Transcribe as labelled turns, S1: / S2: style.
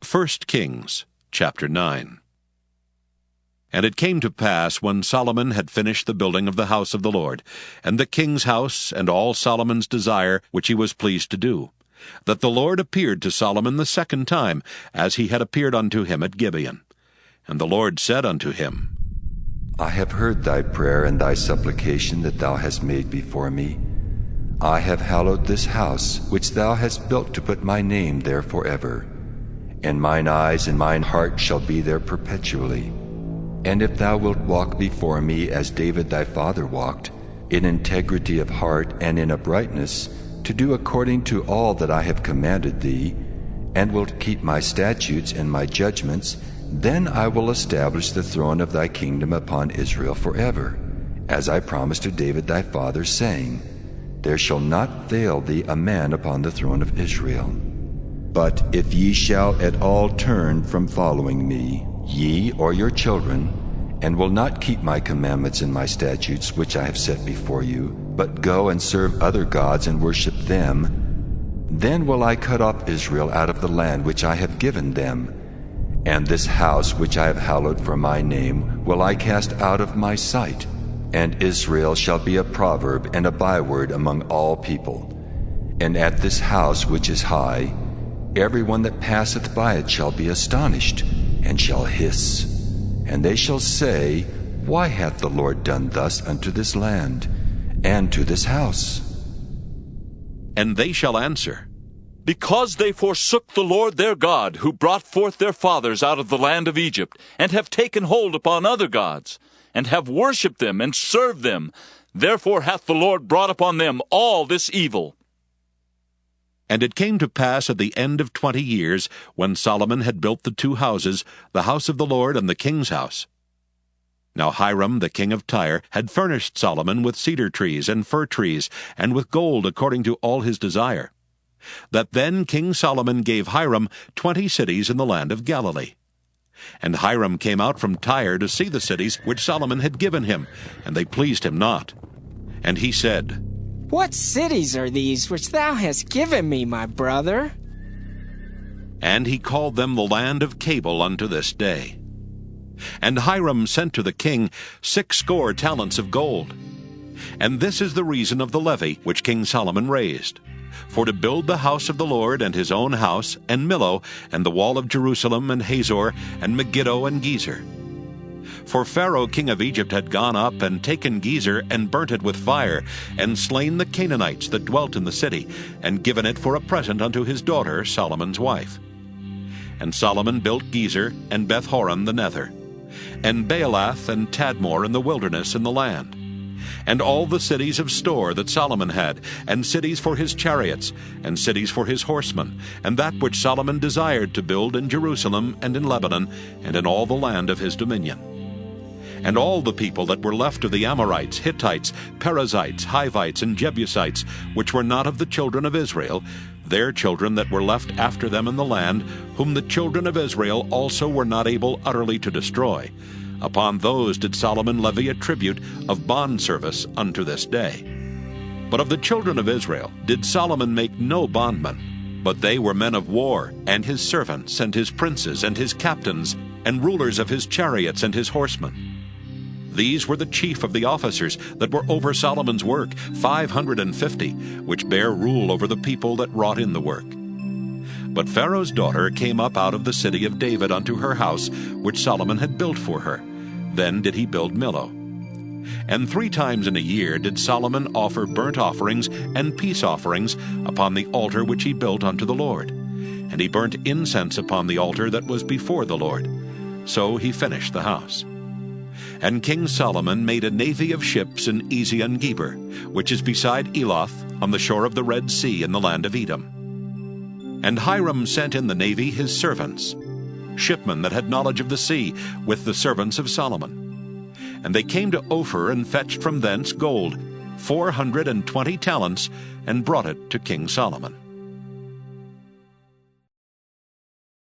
S1: 1 Kings chapter 9. And it came to pass, when Solomon had finished the building of the house of the Lord, and the king's house, and all Solomon's desire which he was pleased to do, that the Lord appeared to Solomon the second time, as he had appeared unto him at Gibeon. And the Lord said unto him,
S2: I have heard thy prayer and thy supplication that thou hast made before me. I have hallowed this house, which thou hast built to put my name there forever. And mine eyes and mine heart shall be there perpetually. And if thou wilt walk before me as David thy father walked, in integrity of heart and in uprightness, to do according to all that I have commanded thee, and wilt keep my statutes and my judgments, then I will establish the throne of thy kingdom upon Israel forever, as I promised to David thy father, saying, There shall not fail thee a man upon the throne of Israel. But if ye shall at all turn from following me, ye or your children, and will not keep my commandments and my statutes which I have set before you, but go and serve other gods and worship them, then will I cut off Israel out of the land which I have given them. And this house which I have hallowed for my name will I cast out of my sight, and Israel shall be a proverb and a byword among all people. And at this house which is high, every one that passeth by it shall be astonished, and shall hiss. And they shall say, Why hath the Lord done thus unto this land, and to this house?
S1: And they shall answer,
S3: Because they forsook the Lord their God, who brought forth their fathers out of the land of Egypt, and have taken hold upon other gods, and have worshipped them, and served them. Therefore hath the Lord brought upon them all this evil.
S1: And it came to pass at the end of 20 years, when Solomon had built the two houses, the house of the Lord and the king's house. Now Hiram the king of Tyre had furnished Solomon with cedar trees and fir trees, and with gold according to all his desire. That then King Solomon gave Hiram 20 cities in the land of Galilee. And Hiram came out from Tyre to see the cities which Solomon had given him, and they pleased him not. And he said,
S4: What cities are these which thou hast given me, my brother?
S1: And he called them the land of Cabul unto this day. And Hiram sent to the king 60 talents of gold. And this is the reason of the levy which King Solomon raised, for to build the house of the Lord, and his own house, and Millo, and the wall of Jerusalem, and Hazor, and Megiddo, and Gezer. For Pharaoh king of Egypt had gone up, and taken Gezer, and burnt it with fire, and slain the Canaanites that dwelt in the city, and given it for a present unto his daughter Solomon's wife. And Solomon built Gezer, and Beth-horon the nether, and Baalath, and Tadmor in the wilderness in the land, and all the cities of store that Solomon had, and cities for his chariots, and cities for his horsemen, and that which Solomon desired to build in Jerusalem, and in Lebanon, and in all the land of his dominion. And all the people that were left of the Amorites, Hittites, Perizzites, Hivites, and Jebusites, which were not of the children of Israel, their children that were left after them in the land, whom the children of Israel also were not able utterly to destroy, upon those did Solomon levy a tribute of bondservice unto this day. But of the children of Israel did Solomon make no bondmen, but they were men of war, and his servants, and his princes, and his captains, and rulers of his chariots and his horsemen. These were the chief of the officers that were over Solomon's work, 550, which bare rule over the people that wrought in the work. But Pharaoh's daughter came up out of the city of David unto her house, which Solomon had built for her. Then did he build Millo. And 3 times in a year did Solomon offer burnt offerings and peace offerings upon the altar which he built unto the Lord. And he burnt incense upon the altar that was before the Lord. So he finished the house. And King Solomon made a navy of ships in Ezion-Geber, which is beside Eloth, on the shore of the Red Sea in the land of Edom. And Hiram sent in the navy his servants, shipmen that had knowledge of the sea, with the servants of Solomon. And they came to Ophir, and fetched from thence gold, 420 talents, and brought it to King Solomon.